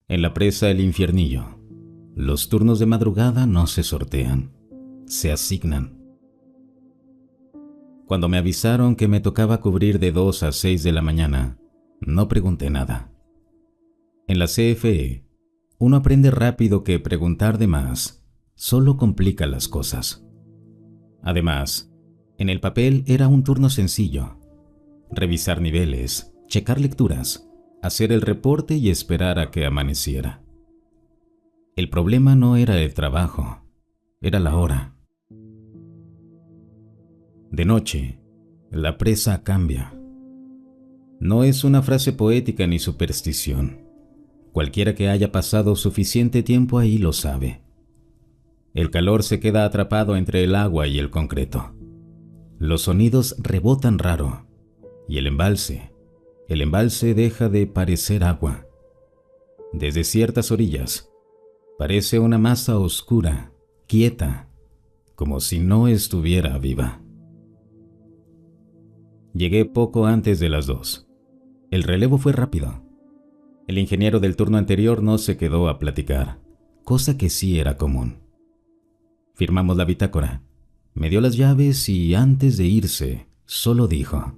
En la presa El Infiernillo, los turnos de madrugada no se sortean, se asignan. Cuando me avisaron que me tocaba cubrir de 2 a 6 de la mañana, no pregunté nada. En la CFE, uno aprende rápido que preguntar de más solo complica las cosas. Además, en el papel era un turno sencillo: revisar niveles, checar lecturas, hacer el reporte y esperar a que amaneciera. El problema no era el trabajo, era la hora. De noche, la presa cambia. No es una frase poética ni superstición. Cualquiera que haya pasado suficiente tiempo ahí lo sabe. El calor se queda atrapado entre el agua y el concreto. Los sonidos rebotan raro y el embalse deja de parecer agua. Desde ciertas orillas, parece una masa oscura, quieta, como si no estuviera viva. Llegué poco antes de las 2. El relevo fue rápido. El ingeniero del turno anterior no se quedó a platicar, cosa que sí era común. Firmamos la bitácora, me dio las llaves y antes de irse, solo dijo: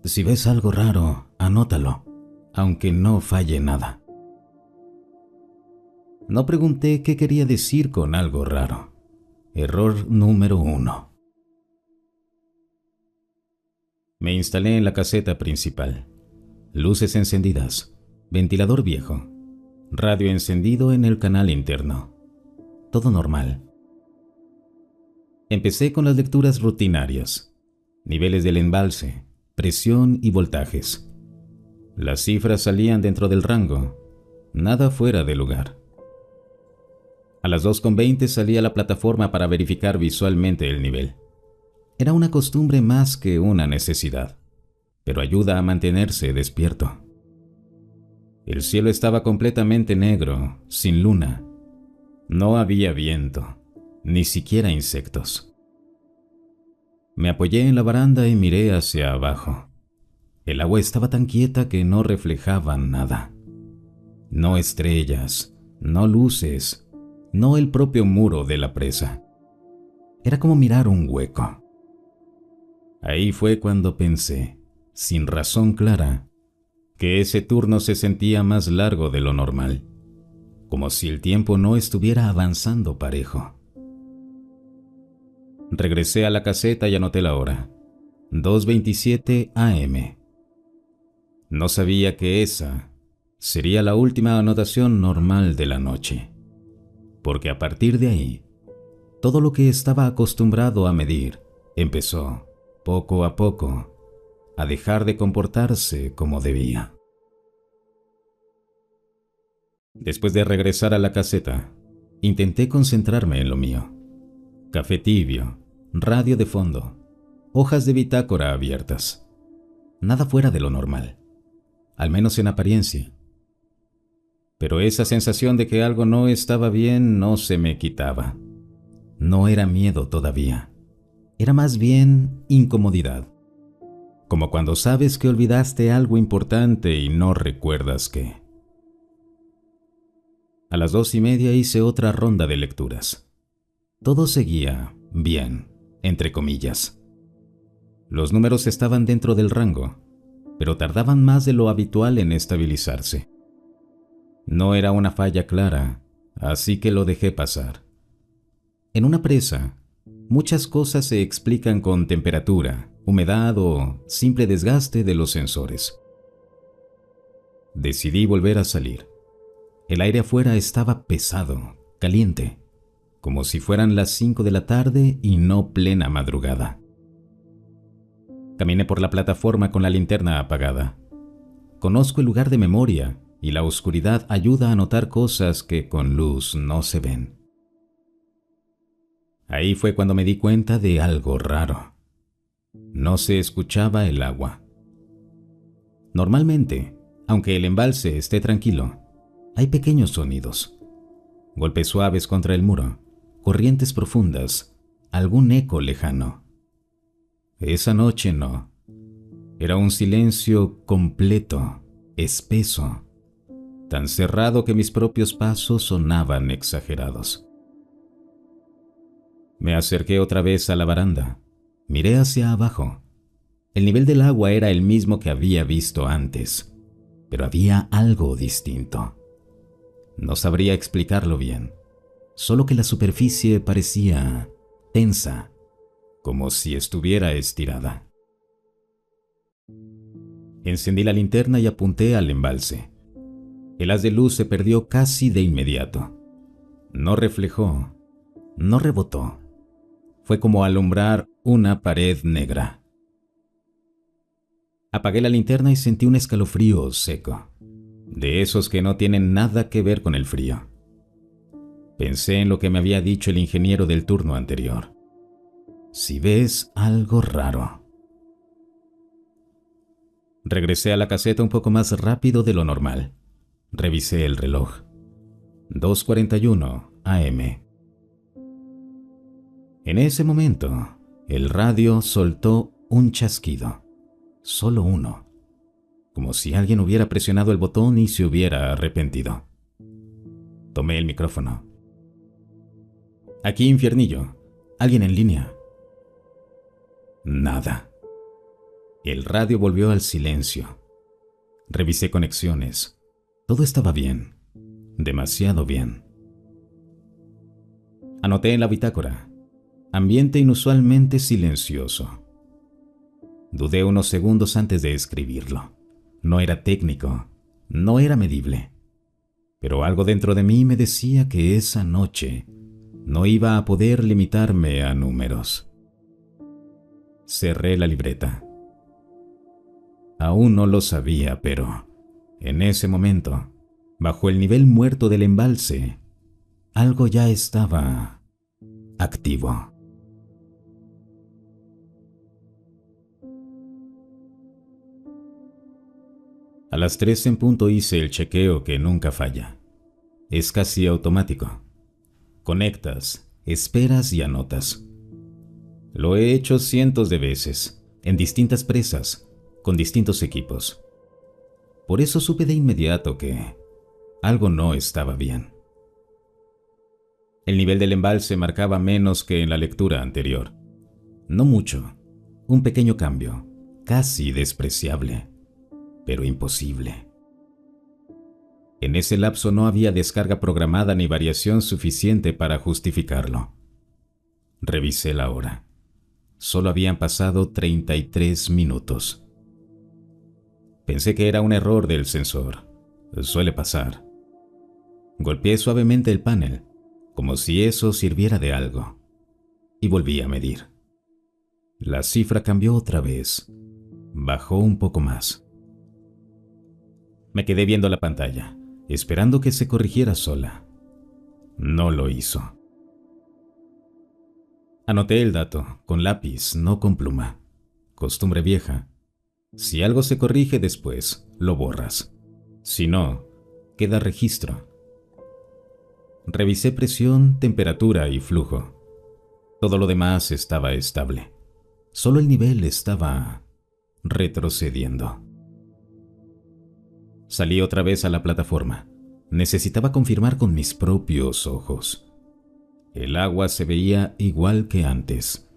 si ves algo raro, anótalo, aunque no falle nada. No pregunté qué quería decir con algo raro. Error número 1. Me instalé en la caseta principal. Luces encendidas, ventilador viejo, radio encendido en el canal interno. Todo normal. Empecé con las lecturas rutinarias: niveles del embalse, presión y voltajes. Las cifras salían dentro del rango, nada fuera de lugar. A las 2:20 salí a la plataforma para verificar visualmente el nivel. Era una costumbre más que una necesidad, pero ayuda a mantenerse despierto. El cielo estaba completamente negro, sin luna. No había viento, ni siquiera insectos. Me apoyé en la baranda y miré hacia abajo. El agua estaba tan quieta que no reflejaba nada. No estrellas, no luces, no el propio muro de la presa. Era como mirar un hueco. Ahí fue cuando pensé, sin razón clara, que ese turno se sentía más largo de lo normal, como si el tiempo no estuviera avanzando parejo. Regresé a la caseta y anoté la hora: 2:27 AM. No sabía que esa sería la última anotación normal de la noche, porque a partir de ahí, todo lo que estaba acostumbrado a medir empezó, poco a poco, a dejar de comportarse como debía. Después de regresar a la caseta, intenté concentrarme en lo mío. Café tibio, radio de fondo, hojas de bitácora abiertas. Nada fuera de lo normal, al menos en apariencia. Pero esa sensación de que algo no estaba bien no se me quitaba. No era miedo todavía. Era más bien incomodidad. Como cuando sabes que olvidaste algo importante y no recuerdas qué. A las 2:30 hice otra ronda de lecturas. Todo seguía bien, entre comillas. Los números estaban dentro del rango, pero tardaban más de lo habitual en estabilizarse. No era una falla clara, así que lo dejé pasar. En una presa, muchas cosas se explican con temperatura, humedad o simple desgaste de los sensores. Decidí volver a salir. El aire afuera estaba pesado, caliente, como si fueran las 5 de la tarde y no plena madrugada. Caminé por la plataforma con la linterna apagada. Conozco el lugar de memoria y la oscuridad ayuda a notar cosas que con luz no se ven. Ahí fue cuando me di cuenta de algo raro. No se escuchaba el agua. Normalmente, aunque el embalse esté tranquilo, hay pequeños sonidos. Golpes suaves contra el muro, corrientes profundas, algún eco lejano. Esa noche no. Era un silencio completo, espeso. tan cerrado que mis propios pasos sonaban exagerados. Me acerqué otra vez a la baranda. Miré hacia abajo. El nivel del agua era el mismo que había visto antes, pero había algo distinto. No sabría explicarlo bien, solo que la superficie parecía tensa, como si estuviera estirada. Encendí la linterna y apunté al embalse. El haz de luz se perdió casi de inmediato. No reflejó, no rebotó. Fue como alumbrar una pared negra. Apagué la linterna y sentí un escalofrío seco, de esos que no tienen nada que ver con el frío. Pensé en lo que me había dicho el ingeniero del turno anterior. Si ves algo raro. Regresé a la caseta un poco más rápido de lo normal. Revisé el reloj. 2:41 AM. En ese momento, el radio soltó un chasquido. Solo uno. Como si alguien hubiera presionado el botón y se hubiera arrepentido. Tomé el micrófono. Aquí, Infiernillo. ¿Alguien en línea? Nada. El radio volvió al silencio. Revisé conexiones. Todo estaba bien. Demasiado bien. Anoté en la bitácora. Ambiente inusualmente silencioso. Dudé unos segundos antes de escribirlo. No era técnico, no era medible. Pero algo dentro de mí me decía que esa noche no iba a poder limitarme a números. Cerré la libreta. Aún no lo sabía, pero en ese momento, bajo el nivel muerto del embalse, algo ya estaba activo. A las 3 en punto hice el chequeo que nunca falla. Es casi automático. Conectas, esperas y anotas. Lo he hecho cientos de veces, en distintas presas, con distintos equipos. Por eso supe de inmediato que algo no estaba bien. El nivel del embalse marcaba menos que en la lectura anterior. No mucho, un pequeño cambio, casi despreciable, pero imposible. En ese lapso no había descarga programada ni variación suficiente para justificarlo. Revisé la hora. Solo habían pasado 33 minutos. Pensé que era un error del sensor. Suele pasar. Golpeé suavemente el panel, como si eso sirviera de algo, y volví a medir. La cifra cambió otra vez. Bajó un poco más. Me quedé viendo la pantalla, esperando que se corrigiera sola. No lo hizo. Anoté el dato, con lápiz, no con pluma. Costumbre vieja. Si algo se corrige después, lo borras. Si no, queda registro. Revisé presión, temperatura y flujo. Todo lo demás estaba estable. Solo el nivel estaba retrocediendo. Salí otra vez a la plataforma. Necesitaba confirmar con mis propios ojos. El agua se veía igual que antes,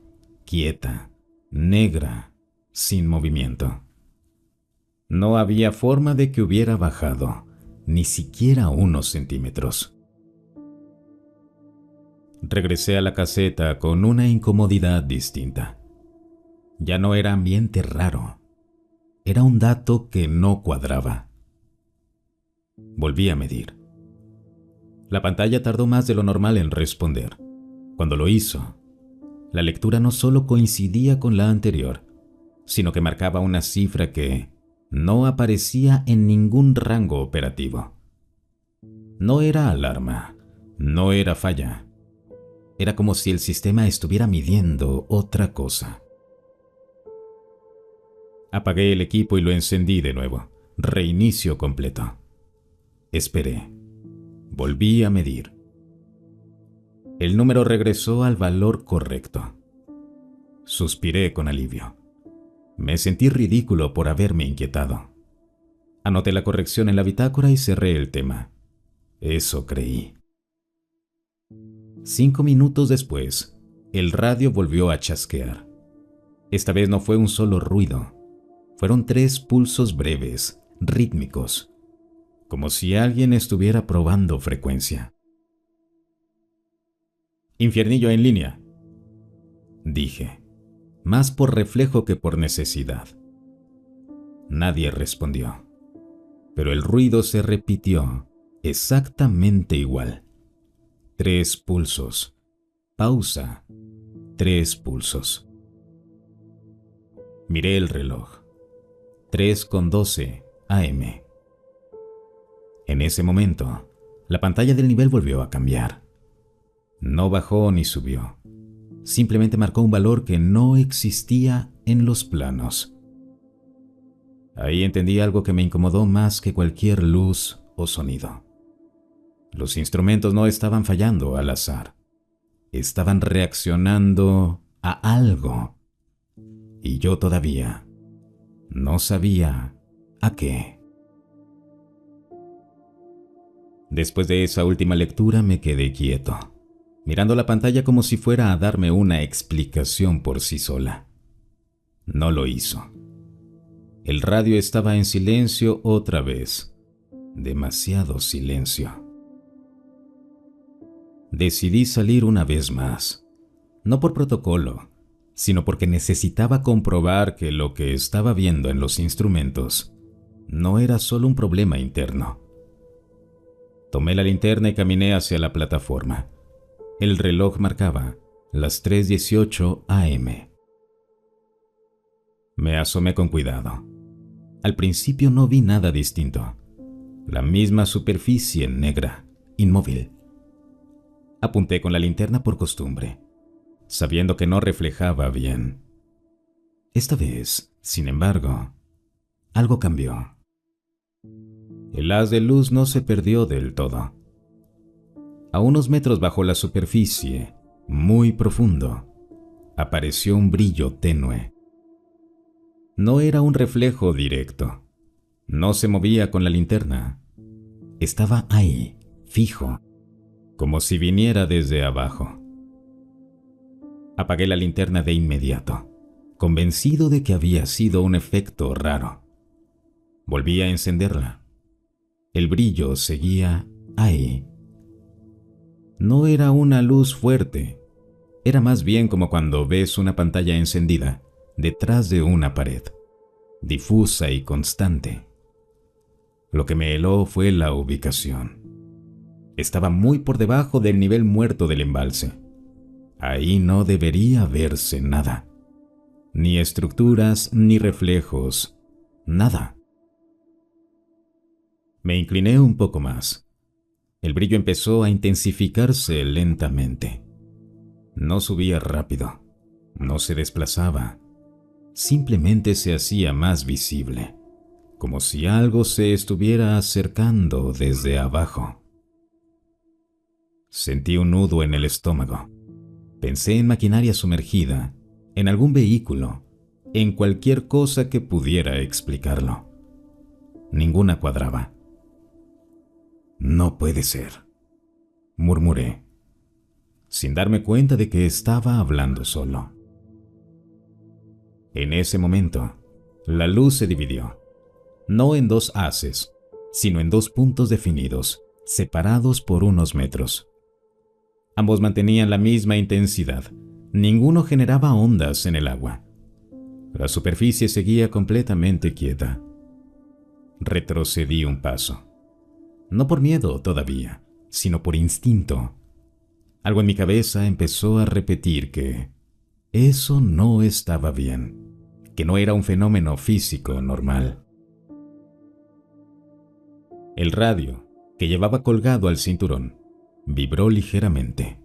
quieta, negra, sin movimiento. No había forma de que hubiera bajado, ni siquiera unos centímetros. Regresé a la caseta con una incomodidad distinta. Ya no era ambiente raro. Era un dato que no cuadraba. Volví a medir. La pantalla tardó más de lo normal en responder. Cuando lo hizo, la lectura no solo coincidía con la anterior, sino que marcaba una cifra que no aparecía en ningún rango operativo. No era alarma, no era falla. Era como si el sistema estuviera midiendo otra cosa. Apagué el equipo y lo encendí de nuevo. Reinicio completo. Esperé. Volví a medir. El número regresó al valor correcto. Suspiré con alivio. Me sentí ridículo por haberme inquietado. Anoté la corrección en la bitácora y cerré el tema. Eso creí. 5 minutos después, el radio volvió a chasquear. Esta vez no fue un solo ruido. Fueron 3 pulsos breves, rítmicos, como si alguien estuviera probando frecuencia. Infiernillo en línea, dije, más por reflejo que por necesidad. Nadie respondió, pero el ruido se repitió exactamente igual. 3 pulsos. Pausa. 3 pulsos. Miré el reloj. 3:12 AM. En ese momento, la pantalla del nivel volvió a cambiar. No bajó ni subió. Simplemente marcó un valor que no existía en los planos. Ahí entendí algo que me incomodó más que cualquier luz o sonido. Los instrumentos no estaban fallando al azar. Estaban reaccionando a algo. Y yo todavía no sabía a qué. Después de esa última lectura me quedé quieto, mirando la pantalla como si fuera a darme una explicación por sí sola. No lo hizo. El radio estaba en silencio otra vez. Demasiado silencio. Decidí salir una vez más, no por protocolo, sino porque necesitaba comprobar que lo que estaba viendo en los instrumentos no era solo un problema interno. Tomé la linterna y caminé hacia la plataforma. El reloj marcaba las 3:18 AM. Me asomé con cuidado. Al principio no vi nada distinto. La misma superficie negra, inmóvil. Apunté con la linterna por costumbre, sabiendo que no reflejaba bien. Esta vez, sin embargo, algo cambió. El haz de luz no se perdió del todo. A unos metros bajo la superficie, muy profundo, apareció un brillo tenue. No era un reflejo directo. No se movía con la linterna. Estaba ahí, fijo, como si viniera desde abajo. Apagué la linterna de inmediato, convencido de que había sido un efecto raro. Volví a encenderla. El brillo seguía ahí. No era una luz fuerte. Era más bien como cuando ves una pantalla encendida detrás de una pared, difusa y constante. Lo que me heló fue la ubicación. Estaba muy por debajo del nivel muerto del embalse. Ahí no debería verse nada. Ni estructuras, ni reflejos, nada. Me incliné un poco más. El brillo empezó a intensificarse lentamente. No subía rápido, no se desplazaba. Simplemente se hacía más visible, como si algo se estuviera acercando desde abajo. Sentí un nudo en el estómago. Pensé en maquinaria sumergida, en algún vehículo, en cualquier cosa que pudiera explicarlo. Ninguna cuadraba. No puede ser, murmuré, sin darme cuenta de que estaba hablando solo. En ese momento, la luz se dividió, no en 2 haces, sino en 2 puntos definidos, separados por unos metros. Ambos mantenían la misma intensidad. Ninguno generaba ondas en el agua. La superficie seguía completamente quieta. Retrocedí un paso. No por miedo todavía, sino por instinto. Algo en mi cabeza empezó a repetir que eso no estaba bien, que no era un fenómeno físico normal. El radio, que llevaba colgado al cinturón, vibró ligeramente.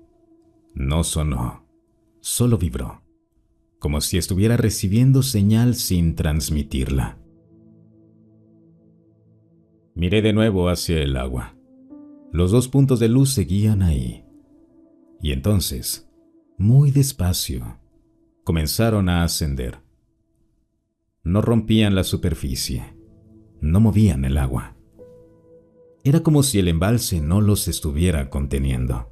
No sonó, solo vibró, como si estuviera recibiendo señal sin transmitirla. Miré de nuevo hacia el agua. Los 2 puntos de luz seguían ahí. Y entonces, muy despacio, comenzaron a ascender. No rompían la superficie, no movían el agua. Era como si el embalse no los estuviera conteniendo.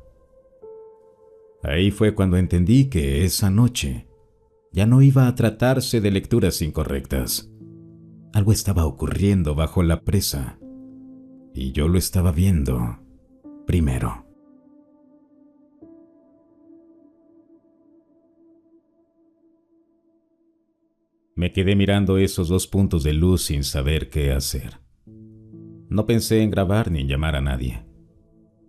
Ahí fue cuando entendí que esa noche ya no iba a tratarse de lecturas incorrectas. Algo estaba ocurriendo bajo la presa y yo lo estaba viendo primero. Me quedé mirando esos dos puntos de luz sin saber qué hacer. No pensé en grabar ni en llamar a nadie.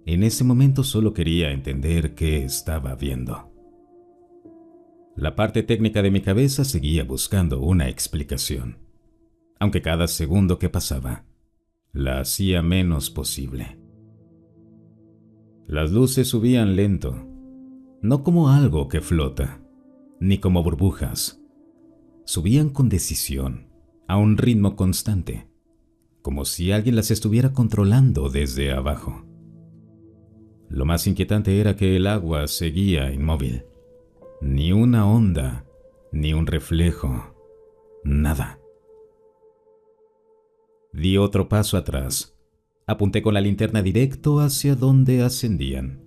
En ese momento solo quería entender qué estaba viendo. La parte técnica de mi cabeza seguía buscando una explicación, aunque cada segundo que pasaba la hacía menos posible. Las luces subían lento, no como algo que flota, ni como burbujas. Subían con decisión, a un ritmo constante, como si alguien las estuviera controlando desde abajo. Lo más inquietante era que el agua seguía inmóvil. Ni una onda, ni un reflejo, nada. Di otro paso atrás. Apunté con la linterna directo hacia donde ascendían.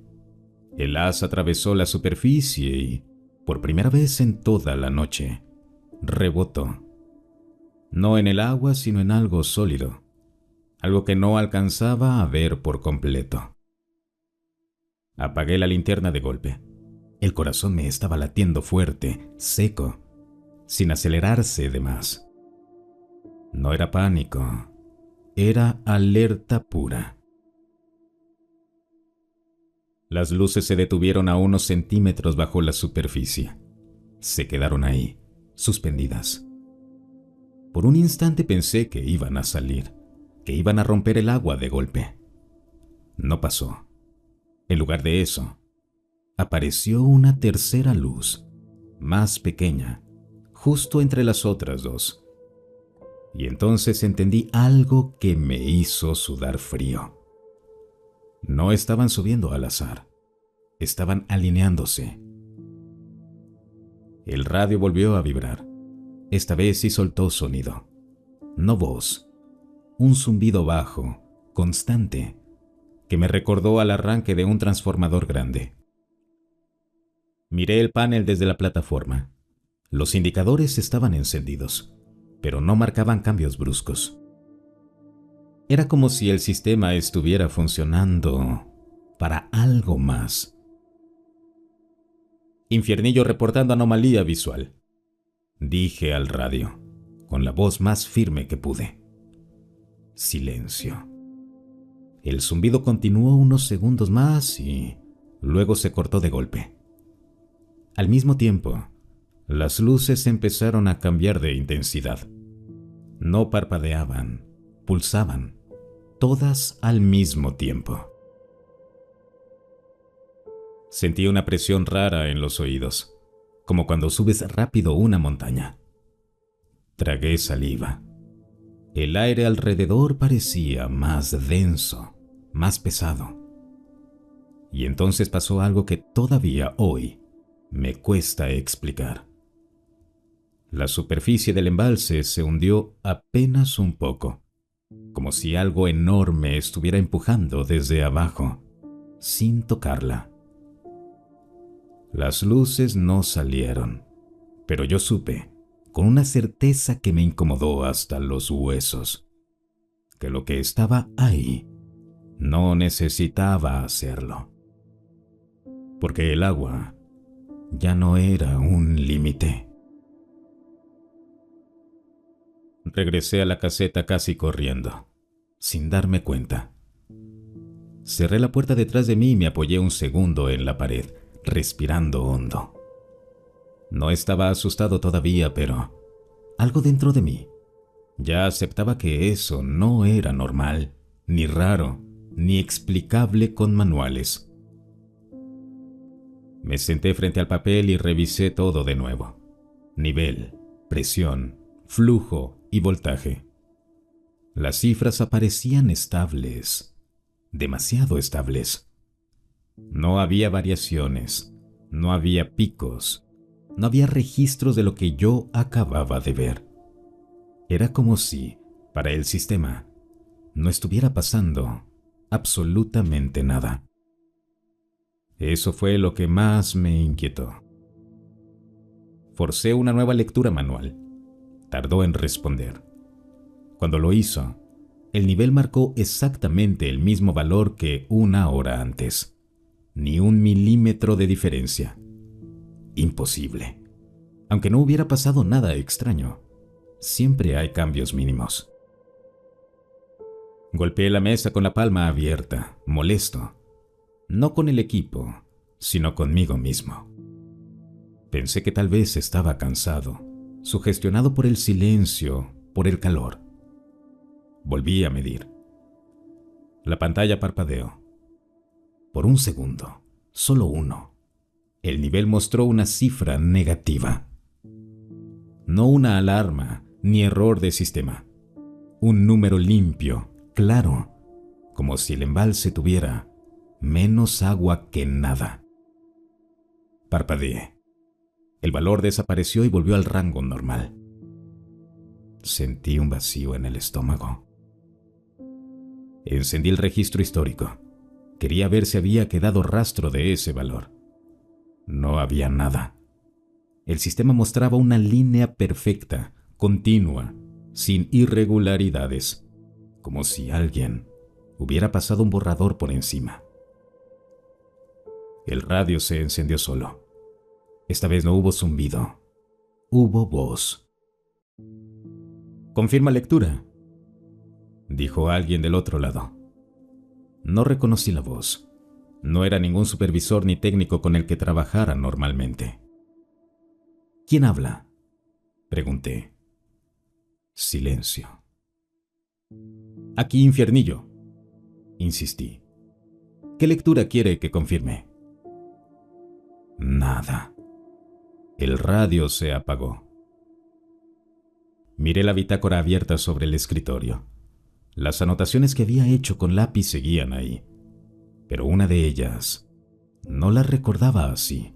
El haz atravesó la superficie y, por primera vez en toda la noche, rebotó. No en el agua, sino en algo sólido, algo que no alcanzaba a ver por completo. Apagué la linterna de golpe. El corazón me estaba latiendo fuerte, seco, sin acelerarse de más. No era pánico, era alerta pura. Las luces se detuvieron a unos centímetros bajo la superficie. Se quedaron ahí, suspendidas. Por un instante pensé que iban a salir, que iban a romper el agua de golpe. No pasó. En lugar de eso, apareció una tercera luz, más pequeña, justo entre las otras dos. Y entonces entendí algo que me hizo sudar frío. No estaban subiendo al azar, estaban alineándose. El radio volvió a vibrar. Esta vez sí soltó sonido. No voz, un zumbido bajo, constante, que me recordó al arranque de un transformador grande. Miré el panel desde la plataforma. Los indicadores estaban encendidos, pero no marcaban cambios bruscos. Era como si el sistema estuviera funcionando para algo más. Infiernillo reportando anomalía visual, dije al radio, con la voz más firme que pude. Silencio. El zumbido continuó unos segundos más y luego se cortó de golpe. Al mismo tiempo, las luces empezaron a cambiar de intensidad. No parpadeaban, pulsaban, todas al mismo tiempo. Sentí una presión rara en los oídos, como cuando subes rápido una montaña. Tragué saliva. El aire alrededor parecía más denso, más pesado. Y entonces pasó algo que todavía hoy me cuesta explicar. La superficie del embalse se hundió apenas un poco, como si algo enorme estuviera empujando desde abajo, sin tocarla. Las luces no salieron, pero yo supe, con una certeza que me incomodó hasta los huesos, que lo que estaba ahí no necesitaba hacerlo. Porque el agua ya no era un límite. Regresé a la caseta casi corriendo, sin darme cuenta. Cerré la puerta detrás de mí y me apoyé un segundo en la pared, respirando hondo. No estaba asustado todavía, pero algo dentro de mí ya aceptaba que eso no era normal, ni raro, ni explicable con manuales. Me senté frente al papel y revisé todo de nuevo. Nivel, presión, flujo y voltaje. Las cifras aparecían estables, demasiado estables. No había variaciones, no había picos, no había registros de lo que yo acababa de ver. Era como si, para el sistema, no estuviera pasando absolutamente nada. Eso fue lo que más me inquietó. Forcé una nueva lectura manual. Tardó en responder. Cuando lo hizo, el nivel marcó exactamente el mismo valor que una hora antes. Ni un milímetro de diferencia. Imposible. Aunque no hubiera pasado nada extraño, siempre hay cambios mínimos. Golpeé la mesa con la palma abierta, molesto. No con el equipo, sino conmigo mismo. Pensé que tal vez estaba cansado, sugestionado por el silencio, por el calor. Volví a medir. La pantalla parpadeó. Por un segundo, solo uno, el nivel mostró una cifra negativa. No una alarma ni error de sistema. Un número limpio, claro, como si el embalse tuviera menos agua que nada. Parpadeé. El valor desapareció y volvió al rango normal. Sentí un vacío en el estómago. Encendí el registro histórico. Quería ver si había quedado rastro de ese valor. No había nada. El sistema mostraba una línea perfecta, continua, sin irregularidades, como si alguien hubiera pasado un borrador por encima. El radio se encendió solo. Esta vez no hubo zumbido. Hubo voz. «Confirma lectura», dijo alguien del otro lado. No reconocí la voz. No era ningún supervisor ni técnico con el que trabajara normalmente. «¿Quién habla?», pregunté. Silencio. «Aquí, Infiernillo», insistí. «¿Qué lectura quiere que confirme?». Nada. El radio se apagó. Miré la bitácora abierta sobre el escritorio. Las anotaciones que había hecho con lápiz seguían ahí, pero una de ellas no la recordaba así.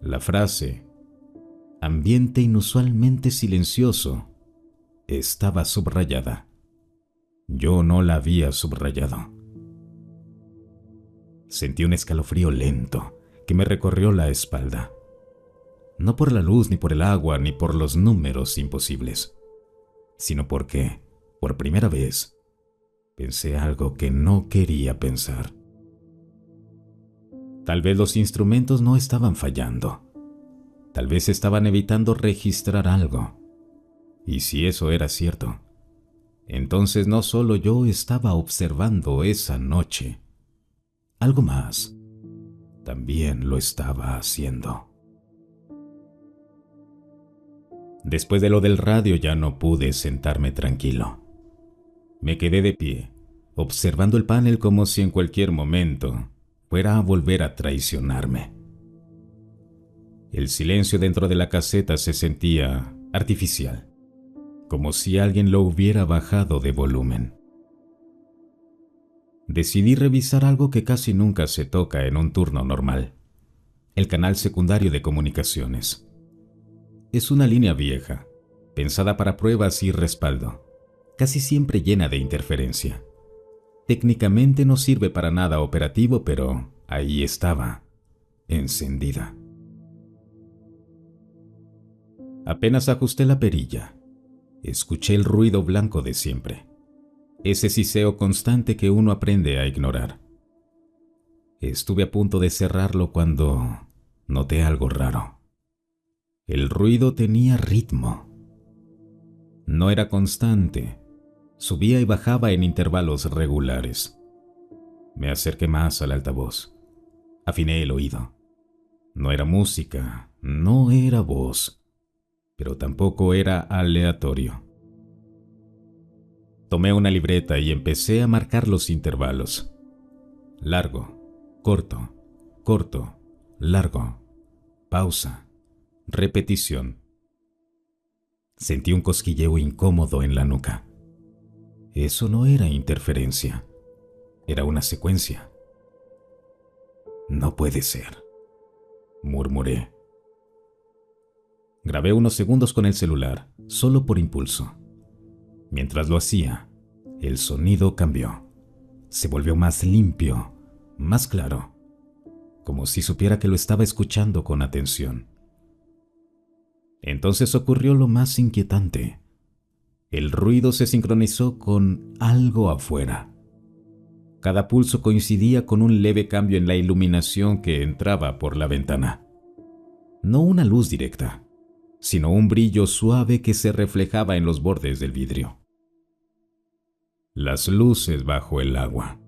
La frase, ambiente inusualmente silencioso, estaba subrayada. Yo no la había subrayado. Sentí un escalofrío lento que me recorrió la espalda. No por la luz, ni por el agua, ni por los números imposibles, sino porque, por primera vez, pensé algo que no quería pensar. Tal vez los instrumentos no estaban fallando. Tal vez estaban evitando registrar algo. Y si eso era cierto, entonces no solo yo estaba observando esa noche. Algo más también lo estaba haciendo. Después de lo del radio ya no pude sentarme tranquilo. Me quedé de pie, observando el panel como si en cualquier momento fuera a volver a traicionarme. El silencio dentro de la caseta se sentía artificial, como si alguien lo hubiera bajado de volumen. Decidí revisar algo que casi nunca se toca en un turno normal: el canal secundario de comunicaciones. Es una línea vieja, pensada para pruebas y respaldo, casi siempre llena de interferencia. Técnicamente no sirve para nada operativo, pero ahí estaba, encendida. Apenas ajusté la perilla, escuché el ruido blanco de siempre, ese siseo constante que uno aprende a ignorar. Estuve a punto de cerrarlo cuando noté algo raro. El ruido tenía ritmo. No era constante, subía y bajaba en intervalos regulares. Me acerqué más al altavoz. Afiné el oído. No era música, no era voz, pero tampoco era aleatorio. Tomé una libreta y empecé a marcar los intervalos. Largo, corto, corto, largo, pausa, repetición. Sentí un cosquilleo incómodo en la nuca. Eso no era interferencia, era una secuencia. No puede ser, murmuré. Grabé unos segundos con el celular, solo por impulso. Mientras lo hacía, el sonido cambió. Se volvió más limpio, más claro, como si supiera que lo estaba escuchando con atención. Entonces ocurrió lo más inquietante. El ruido se sincronizó con algo afuera. Cada pulso coincidía con un leve cambio en la iluminación que entraba por la ventana. No una luz directa, sino un brillo suave que se reflejaba en los bordes del vidrio. Las luces bajo el agua.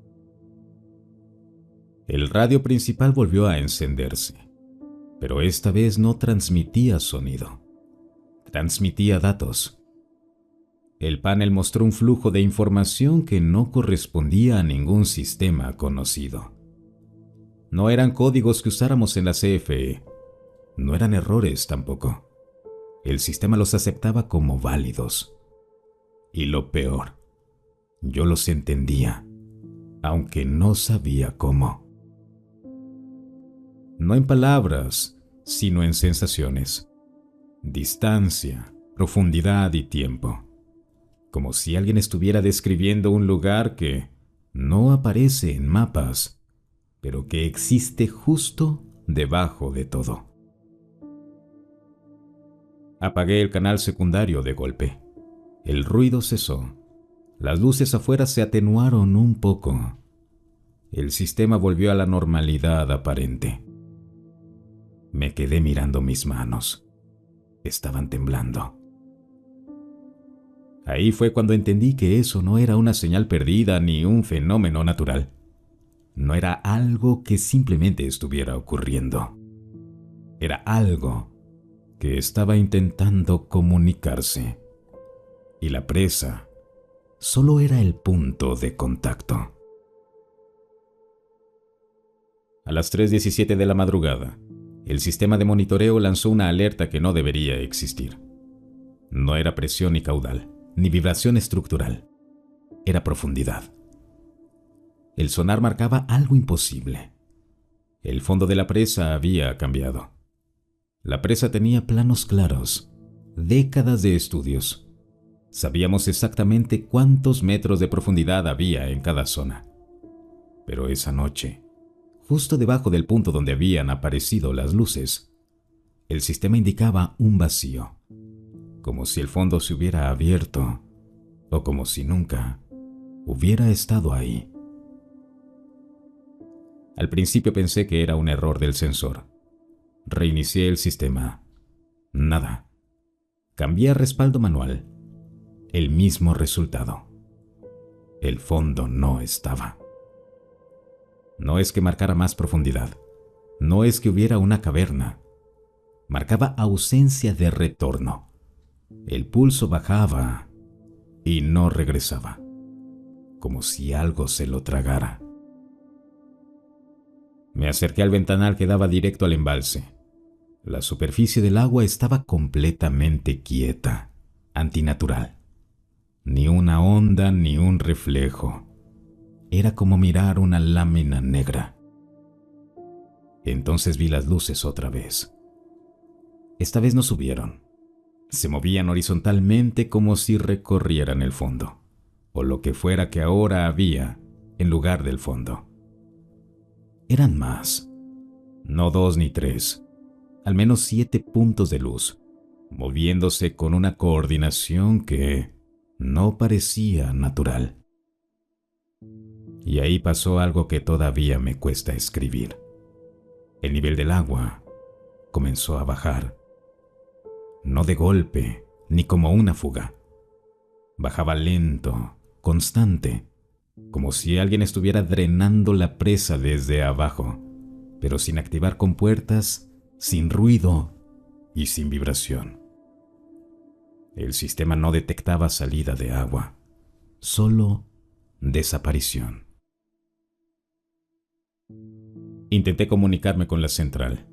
El radio principal volvió a encenderse, pero esta vez no transmitía sonido. Transmitía datos. El panel mostró un flujo de información que no correspondía a ningún sistema conocido. No eran códigos que usáramos en la CFE. No eran errores tampoco. El sistema los aceptaba como válidos. Y lo peor, yo los entendía, aunque no sabía cómo. No en palabras, sino en sensaciones. Distancia, profundidad y tiempo. Como si alguien estuviera describiendo un lugar que no aparece en mapas, pero que existe justo debajo de todo. Apagué el canal secundario de golpe. El ruido cesó. Las luces afuera se atenuaron un poco. El sistema volvió a la normalidad aparente. Me quedé mirando mis manos. Estaban temblando. Ahí fue cuando entendí que eso no era una señal perdida ni un fenómeno natural. No era algo que simplemente estuviera ocurriendo. Era algo que estaba intentando comunicarse. Y la presa solo era el punto de contacto. A las 3:17 de la madrugada, el sistema de monitoreo lanzó una alerta que no debería existir. No era presión ni caudal, ni vibración estructural. Era profundidad. El sonar marcaba algo imposible. El fondo de la presa había cambiado. La presa tenía planos claros, décadas de estudios. Sabíamos exactamente cuántos metros de profundidad había en cada zona. Pero esa noche, justo debajo del punto donde habían aparecido las luces, el sistema indicaba un vacío, como si el fondo se hubiera abierto o como si nunca hubiera estado ahí. Al principio pensé que era un error del sensor. Reinicié el sistema. Nada. Cambié a respaldo manual. El mismo resultado. El fondo no estaba. No es que marcara más profundidad. No es que hubiera una caverna. Marcaba ausencia de retorno. El pulso bajaba y no regresaba, como si algo se lo tragara. Me acerqué al ventanal que daba directo al embalse. La superficie del agua estaba completamente quieta, antinatural. Ni una onda ni un reflejo. Era como mirar una lámina negra. Entonces vi las luces otra vez. Esta vez no subieron. Se movían horizontalmente como si recorrieran el fondo, o lo que fuera que ahora había en lugar del fondo. Eran más. No 2 ni 3. Al menos 7 puntos de luz, moviéndose con una coordinación que no parecía natural. Y ahí pasó algo que todavía me cuesta escribir. El nivel del agua comenzó a bajar. No de golpe, ni como una fuga. Bajaba lento, constante, como si alguien estuviera drenando la presa desde abajo, pero sin activar compuertas, sin ruido y sin vibración. El sistema no detectaba salida de agua, solo desaparición. Intenté comunicarme con la central.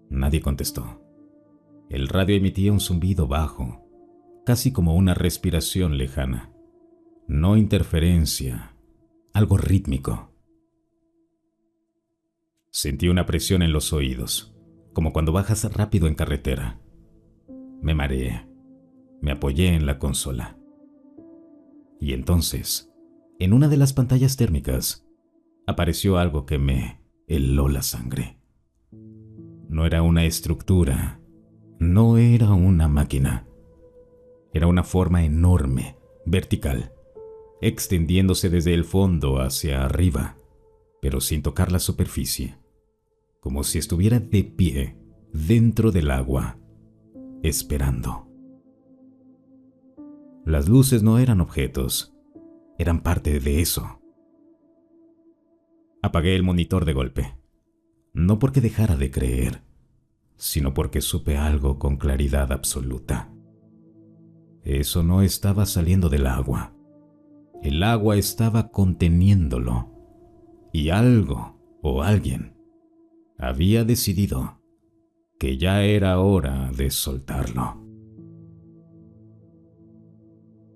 Nadie contestó. El radio emitía un zumbido bajo, casi como una respiración lejana. No interferencia, algo rítmico. Sentí una presión en los oídos, como cuando bajas rápido en carretera. Me mareé. Me apoyé en la consola. Y entonces, en una de las pantallas térmicas, apareció algo que me heló la sangre. No era una estructura, no era una máquina. Era una forma enorme, vertical, extendiéndose desde el fondo hacia arriba, pero sin tocar la superficie, como si estuviera de pie dentro del agua, esperando. Las luces no eran objetos, eran parte de eso. Apagué el monitor de golpe, no porque dejara de creer, sino porque supe algo con claridad absoluta. Eso no estaba saliendo del agua. El agua estaba conteniéndolo. Y algo o alguien había decidido que ya era hora de soltarlo.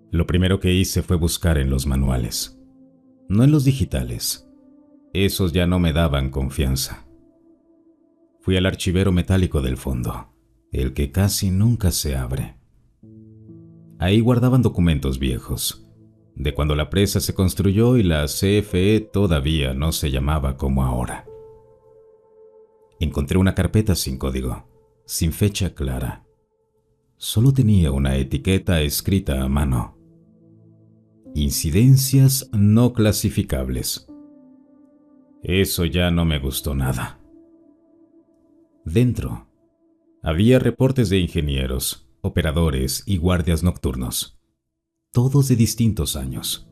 Lo primero que hice fue buscar en los manuales, no en los digitales. Esos ya no me daban confianza. Fui al archivero metálico del fondo, el que casi nunca se abre. Ahí guardaban documentos viejos, de cuando la presa se construyó y la CFE todavía no se llamaba como ahora. Encontré una carpeta sin código, sin fecha clara. Solo tenía una etiqueta escrita a mano. Incidencias no clasificables. Eso ya no me gustó nada. Dentro, había reportes de ingenieros, operadores y guardias nocturnos, todos de distintos años,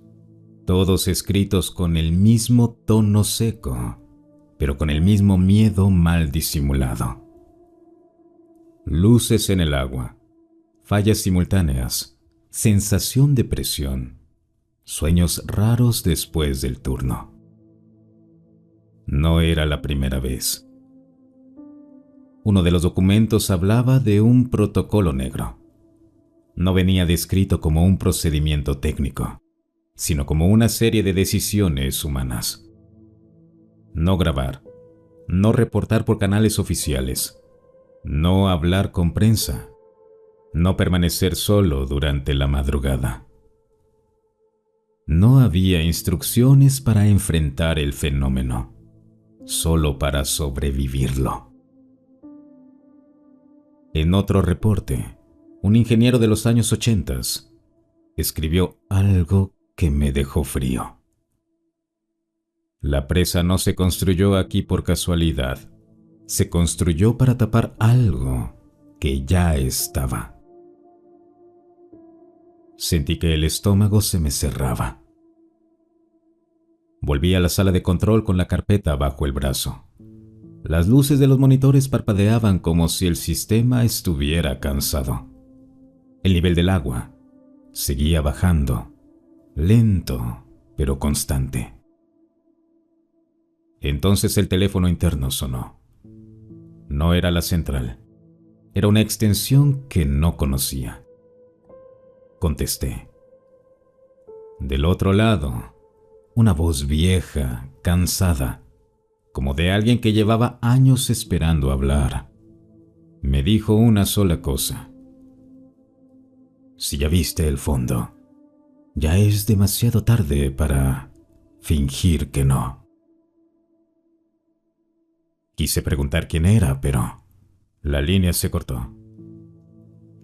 todos escritos con el mismo tono seco, pero con el mismo miedo mal disimulado. Luces en el agua, fallas simultáneas, sensación de presión, sueños raros después del turno. No era la primera vez. Uno de los documentos hablaba de un protocolo negro. No venía descrito como un procedimiento técnico, sino como una serie de decisiones humanas. No grabar, no reportar por canales oficiales, no hablar con prensa, no permanecer solo durante la madrugada. No había instrucciones para enfrentar el fenómeno, solo para sobrevivirlo. En otro reporte, un ingeniero de los años 80 escribió algo que me dejó frío. La presa no se construyó aquí por casualidad. Se construyó para tapar algo que ya estaba. Sentí que el estómago se me cerraba. Volví a la sala de control con la carpeta bajo el brazo. Las luces de los monitores parpadeaban como si el sistema estuviera cansado. El nivel del agua seguía bajando, lento pero constante. Entonces el teléfono interno sonó. No era la central, era una extensión que no conocía. Contesté. Del otro lado, una voz vieja, cansada, como de alguien que llevaba años esperando hablar, me dijo una sola cosa. Si ya viste el fondo, ya es demasiado tarde para fingir que no. Quise preguntar quién era, pero la línea se cortó.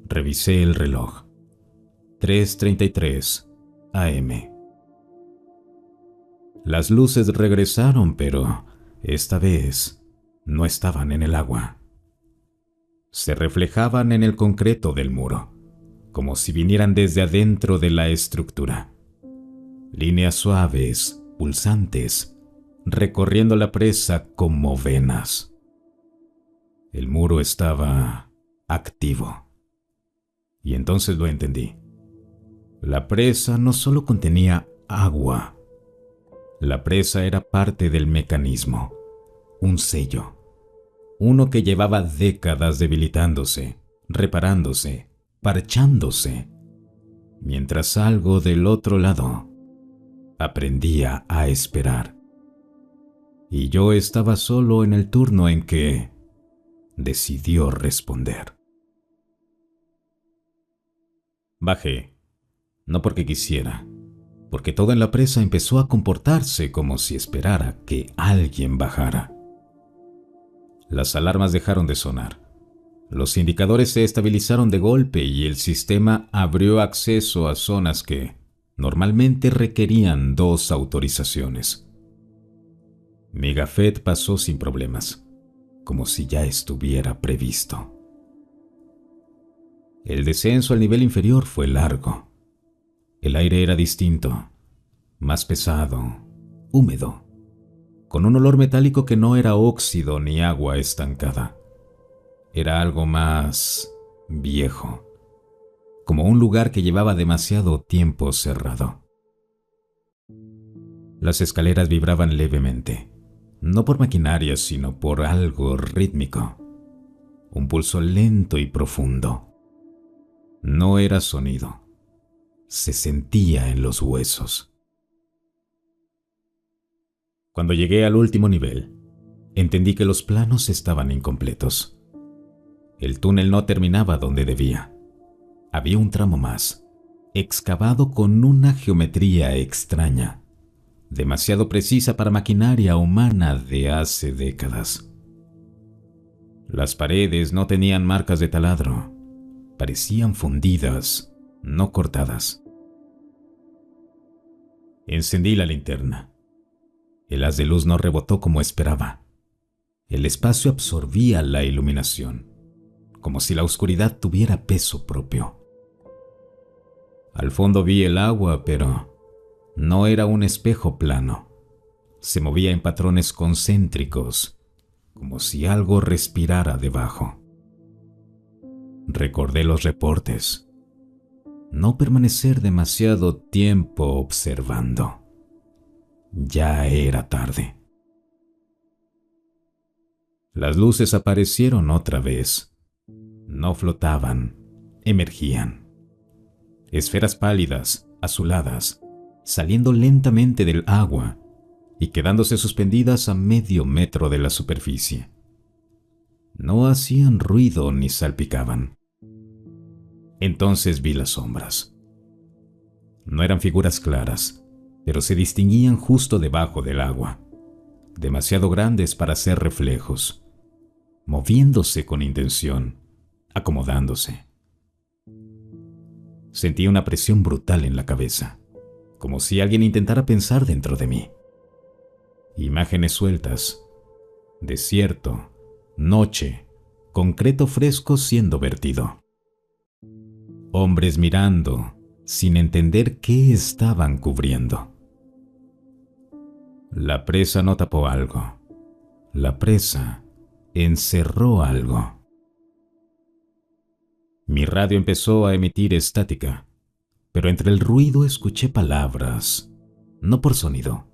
Revisé el reloj. 3:33 AM. Las luces regresaron, pero esta vez no estaban en el agua. Se reflejaban en el concreto del muro, como si vinieran desde adentro de la estructura. Líneas suaves, pulsantes, recorriendo la presa como venas. El muro estaba activo. Y entonces lo entendí. La presa no solo contenía agua. La presa era parte del mecanismo, un sello, uno que llevaba décadas debilitándose, reparándose, parchándose, mientras algo del otro lado aprendía a esperar. Y yo estaba solo en el turno en que decidió responder. Bajé, no porque quisiera, porque todo en la presa empezó a comportarse como si esperara que alguien bajara. Las alarmas dejaron de sonar. Los indicadores se estabilizaron de golpe y el sistema abrió acceso a zonas que normalmente requerían 2 autorizaciones. Mi gafet pasó sin problemas, como si ya estuviera previsto. El descenso al nivel inferior fue largo. El aire era distinto, más pesado, húmedo, con un olor metálico que no era óxido ni agua estancada. Era algo más viejo, como un lugar que llevaba demasiado tiempo cerrado. Las escaleras vibraban levemente, no por maquinaria, sino por algo rítmico, un pulso lento y profundo. No era sonido, se sentía en los huesos. Cuando llegué al último nivel, entendí que los planos estaban incompletos. El túnel no terminaba donde debía. Había un tramo más, excavado con una geometría extraña, demasiado precisa para maquinaria humana de hace décadas. Las paredes no tenían marcas de taladro, parecían fundidas, no cortadas. Encendí la linterna. El haz de luz no rebotó como esperaba. El espacio absorbía la iluminación, como si la oscuridad tuviera peso propio. Al fondo vi el agua, pero no era un espejo plano. Se movía en patrones concéntricos, como si algo respirara debajo. Recordé los reportes. No permanecer demasiado tiempo observando. Ya era tarde. Las luces aparecieron otra vez. No flotaban, emergían. Esferas pálidas, azuladas, saliendo lentamente del agua y quedándose suspendidas a medio metro de la superficie. No hacían ruido ni salpicaban. Entonces vi las sombras. No eran figuras claras, pero se distinguían justo debajo del agua, demasiado grandes para ser reflejos, moviéndose con intención, acomodándose. Sentí una presión brutal en la cabeza, como si alguien intentara pensar dentro de mí. Imágenes sueltas, desierto, noche, concreto fresco siendo vertido. Hombres mirando, sin entender qué estaban cubriendo. La presa no tapó algo. La presa encerró algo. Mi radio empezó a emitir estática, pero entre el ruido escuché palabras, no por sonido,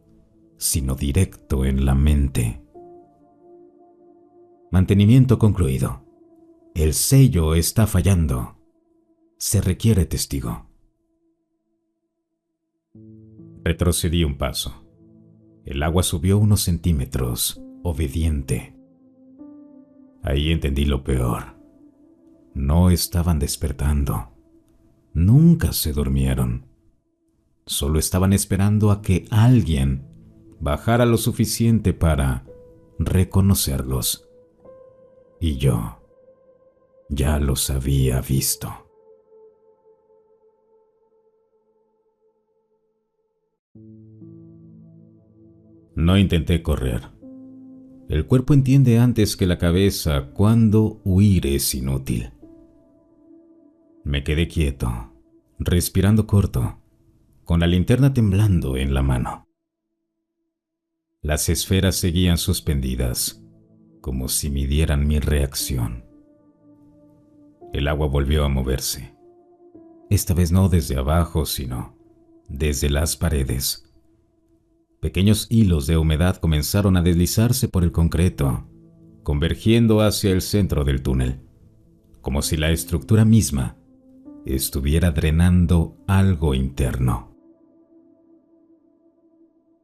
sino directo en la mente. Mantenimiento concluido. El sello está fallando. Se requiere testigo. Retrocedí un paso. El agua subió unos centímetros, obediente. Ahí entendí lo peor. No estaban despertando. Nunca se durmieron. Solo estaban esperando a que alguien bajara lo suficiente para reconocerlos. Y yo ya los había visto. No intenté correr. El cuerpo entiende antes que la cabeza cuándo huir es inútil. Me quedé quieto, respirando corto, con la linterna temblando en la mano. Las esferas seguían suspendidas, como si midieran mi reacción. El agua volvió a moverse. Esta vez no desde abajo, sino desde las paredes. Pequeños hilos de humedad comenzaron a deslizarse por el concreto, convergiendo hacia el centro del túnel, como si la estructura misma estuviera drenando algo interno.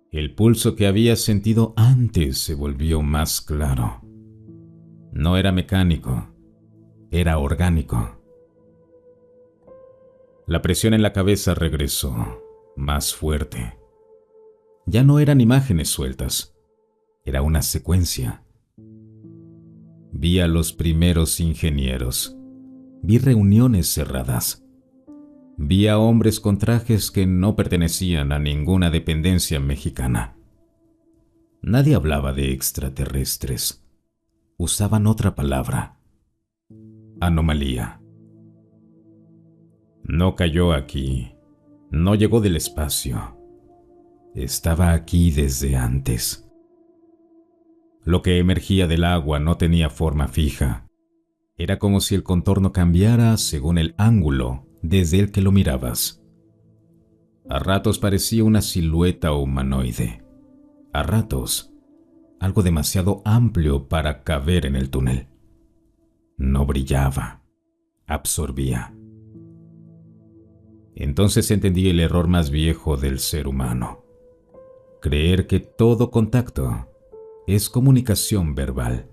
El pulso que había sentido antes se volvió más claro. No era mecánico, era orgánico. La presión en la cabeza regresó, más fuerte. Ya no eran imágenes sueltas, era una secuencia. Vi a los primeros ingenieros, vi reuniones cerradas, vi a hombres con trajes que no pertenecían a ninguna dependencia mexicana. Nadie hablaba de extraterrestres, usaban otra palabra: anomalía. No cayó aquí, no llegó del espacio, estaba aquí desde antes. Lo que emergía del agua no tenía forma fija. Era como si el contorno cambiara según el ángulo desde el que lo mirabas. A ratos parecía una silueta humanoide. A ratos, algo demasiado amplio para caber en el túnel. No brillaba, absorbía. Entonces entendí el error más viejo del ser humano: creer que todo contacto es comunicación verbal.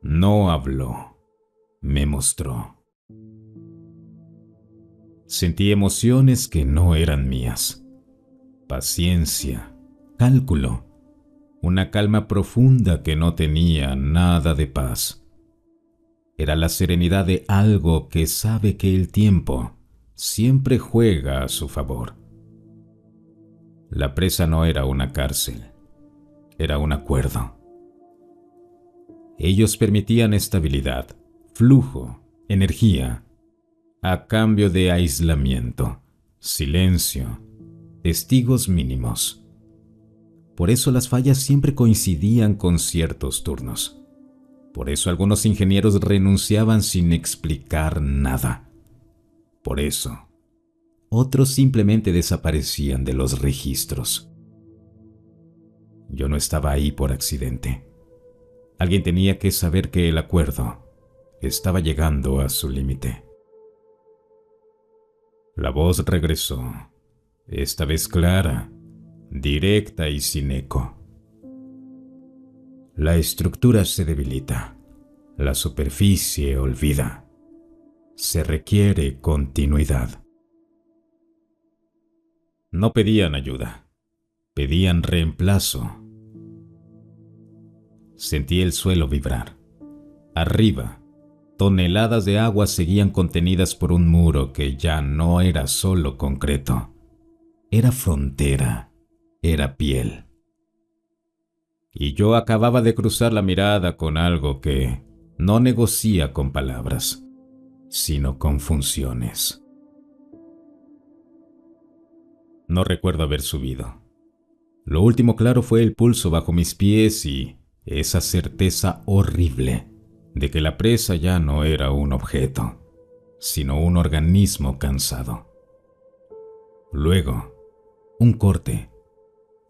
No habló, me mostró. Sentí emociones que no eran mías. Paciencia, cálculo, una calma profunda que no tenía nada de paz. Era la serenidad de algo que sabe que el tiempo siempre juega a su favor. La presa no era una cárcel, era un acuerdo. Ellos permitían estabilidad, flujo, energía, a cambio de aislamiento, silencio, testigos mínimos. Por eso las fallas siempre coincidían con ciertos turnos. Por eso algunos ingenieros renunciaban sin explicar nada. Por eso, otros simplemente desaparecían de los registros. Yo no estaba ahí por accidente. Alguien tenía que saber que el acuerdo estaba llegando a su límite. La voz regresó, esta vez clara, directa y sin eco. La estructura se debilita, la superficie olvida. Se requiere continuidad. No pedían ayuda, pedían reemplazo. Sentí el suelo vibrar. Arriba, toneladas de agua seguían contenidas por un muro que ya no era solo concreto. Era frontera, era piel. Y yo acababa de cruzar la mirada con algo que no negocia con palabras, sino con funciones. No recuerdo haber subido. Lo último claro fue el pulso bajo mis pies y esa certeza horrible de que la presa ya no era un objeto, sino un organismo cansado. Luego, un corte,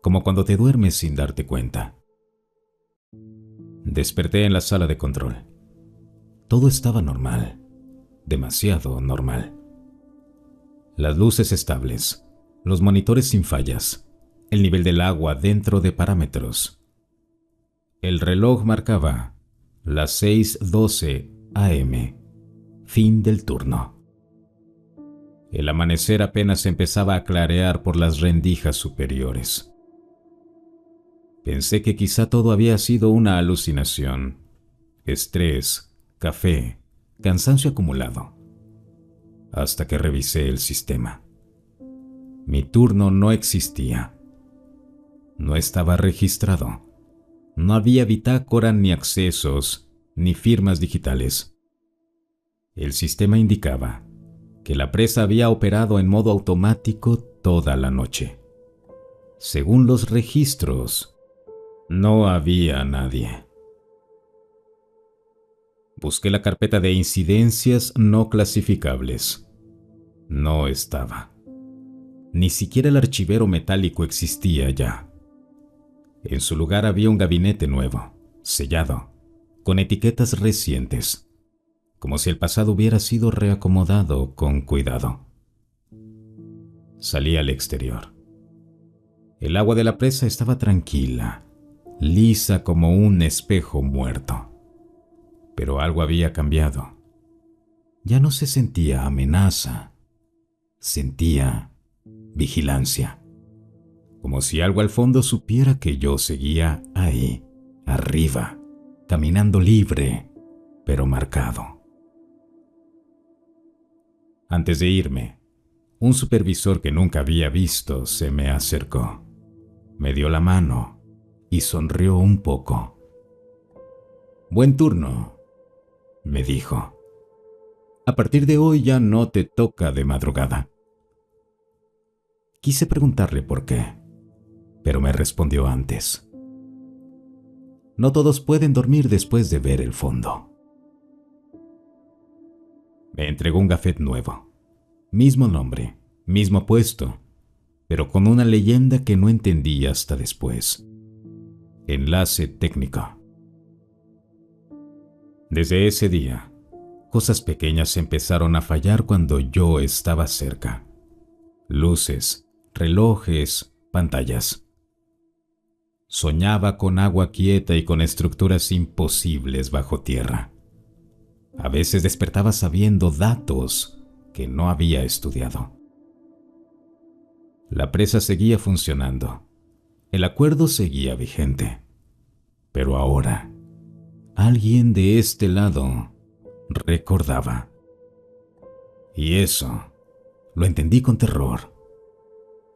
como cuando te duermes sin darte cuenta. Desperté en la sala de control. Todo estaba normal, demasiado normal. Las luces estables, los monitores sin fallas, el nivel del agua dentro de parámetros. El reloj marcaba las 6:12 AM, fin del turno. El amanecer apenas empezaba a clarear por las rendijas superiores. Pensé que quizá todo había sido una alucinación, estrés, café, cansancio acumulado, hasta que revisé el sistema. Mi turno no existía. No estaba registrado. No había bitácora ni accesos, ni firmas digitales. El sistema indicaba que la presa había operado en modo automático toda la noche. Según los registros, no había nadie. Busqué la carpeta de incidencias no clasificables. No estaba. Ni siquiera el archivero metálico existía ya. En su lugar había un gabinete nuevo, sellado, con etiquetas recientes, como si el pasado hubiera sido reacomodado con cuidado. Salí al exterior. El agua de la presa estaba tranquila, lisa como un espejo muerto. Pero algo había cambiado. Ya no se sentía amenaza, sentía vigilancia, como si algo al fondo supiera que yo seguía ahí, arriba, caminando libre, pero marcado. Antes de irme, un supervisor que nunca había visto se me acercó, me dio la mano y sonrió un poco. «Buen turno», me dijo. «A partir de hoy ya no te toca de madrugada». Quise preguntarle por qué, pero me respondió antes. «No todos pueden dormir después de ver el fondo». Me entregó un gafet nuevo, mismo nombre, mismo puesto, pero con una leyenda que no entendí hasta después. Enlace técnico. Desde ese día, cosas pequeñas empezaron a fallar cuando yo estaba cerca. Luces, relojes, pantallas. Soñaba con agua quieta y con estructuras imposibles bajo tierra. A veces despertaba sabiendo datos que no había estudiado. La presa seguía funcionando. El acuerdo seguía vigente. Pero ahora, alguien de este lado recordaba. Y eso lo entendí con terror.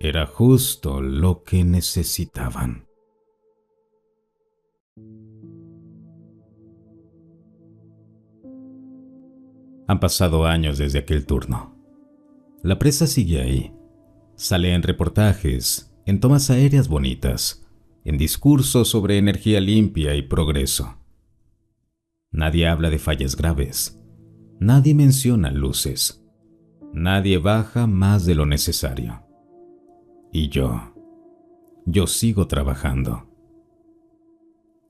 Era justo lo que necesitaban. Han pasado años desde aquel turno. La presa sigue ahí. Sale en reportajes, en tomas aéreas bonitas, en discursos sobre energía limpia y progreso. Nadie habla de fallas graves. Nadie menciona luces. Nadie baja más de lo necesario. Y yo sigo trabajando.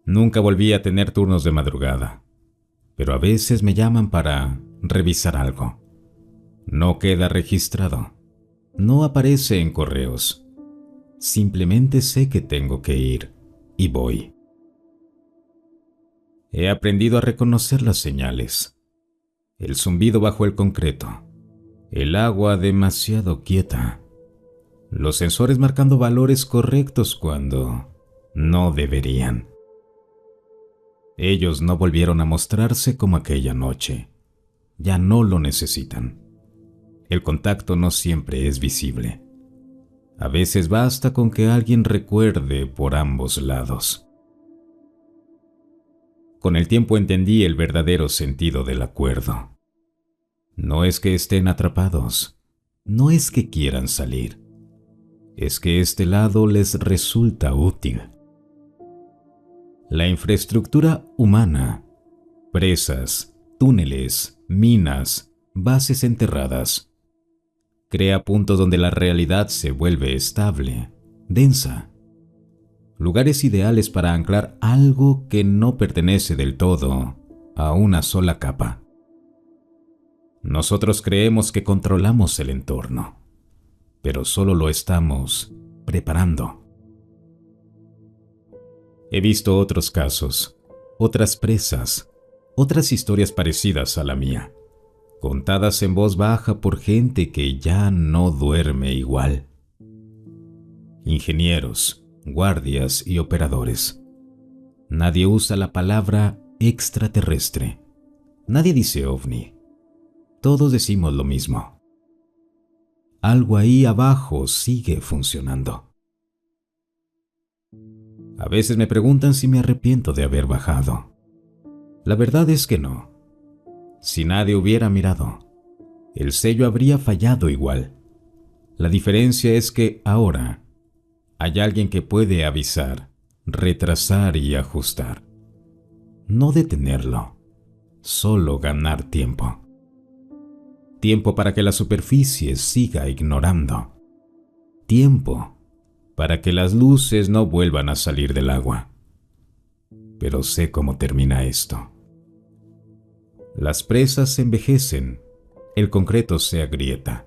Nunca volví a tener turnos de madrugada, pero a veces me llaman para revisar algo. No queda registrado. No aparece en correos. Simplemente sé que tengo que ir y voy. He aprendido a reconocer las señales. El zumbido bajo el concreto. El agua demasiado quieta. Los sensores marcando valores correctos cuando no deberían. Ellos no volvieron a mostrarse como aquella noche. Ya no lo necesitan. El contacto no siempre es visible. A veces basta con que alguien recuerde por ambos lados. Con el tiempo entendí el verdadero sentido del acuerdo. No es que estén atrapados, no es que quieran salir, es que este lado les resulta útil. La infraestructura humana, presas, túneles, minas, bases enterradas, crea puntos donde la realidad se vuelve estable, densa. Lugares ideales para anclar algo que no pertenece del todo a una sola capa. Nosotros creemos que controlamos el entorno, pero solo lo estamos preparando. He visto otros casos, otras presas, otras historias parecidas a la mía, contadas en voz baja por gente que ya no duerme igual. Ingenieros, guardias y operadores. Nadie usa la palabra extraterrestre. Nadie dice ovni. Todos decimos lo mismo. Algo ahí abajo sigue funcionando. A veces me preguntan si me arrepiento de haber bajado. La verdad es que no. Si nadie hubiera mirado, el sello habría fallado igual. La diferencia es que ahora hay alguien que puede avisar, retrasar y ajustar. No detenerlo, solo ganar tiempo. Tiempo para que la superficie siga ignorando. Tiempo para que las luces no vuelvan a salir del agua. Pero sé cómo termina esto. Las presas se envejecen, el concreto se agrieta,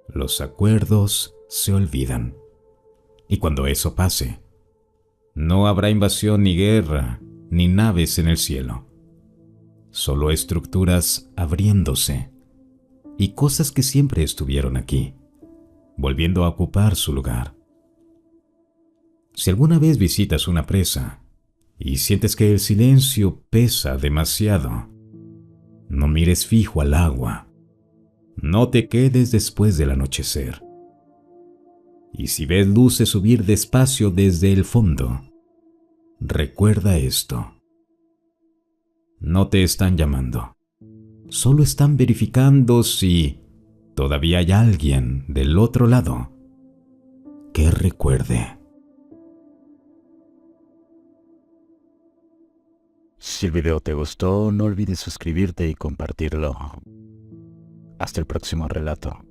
los acuerdos se olvidan. Y cuando eso pase, no habrá invasión ni guerra, ni naves en el cielo. Solo estructuras abriéndose y cosas que siempre estuvieron aquí, volviendo a ocupar su lugar. Si alguna vez visitas una presa y sientes que el silencio pesa demasiado, no mires fijo al agua. No te quedes después del anochecer. Y si ves luces subir despacio desde el fondo, recuerda esto. No te están llamando. Solo están verificando si todavía hay alguien del otro lado que recuerde. Si el video te gustó, no olvides suscribirte y compartirlo. Hasta el próximo relato.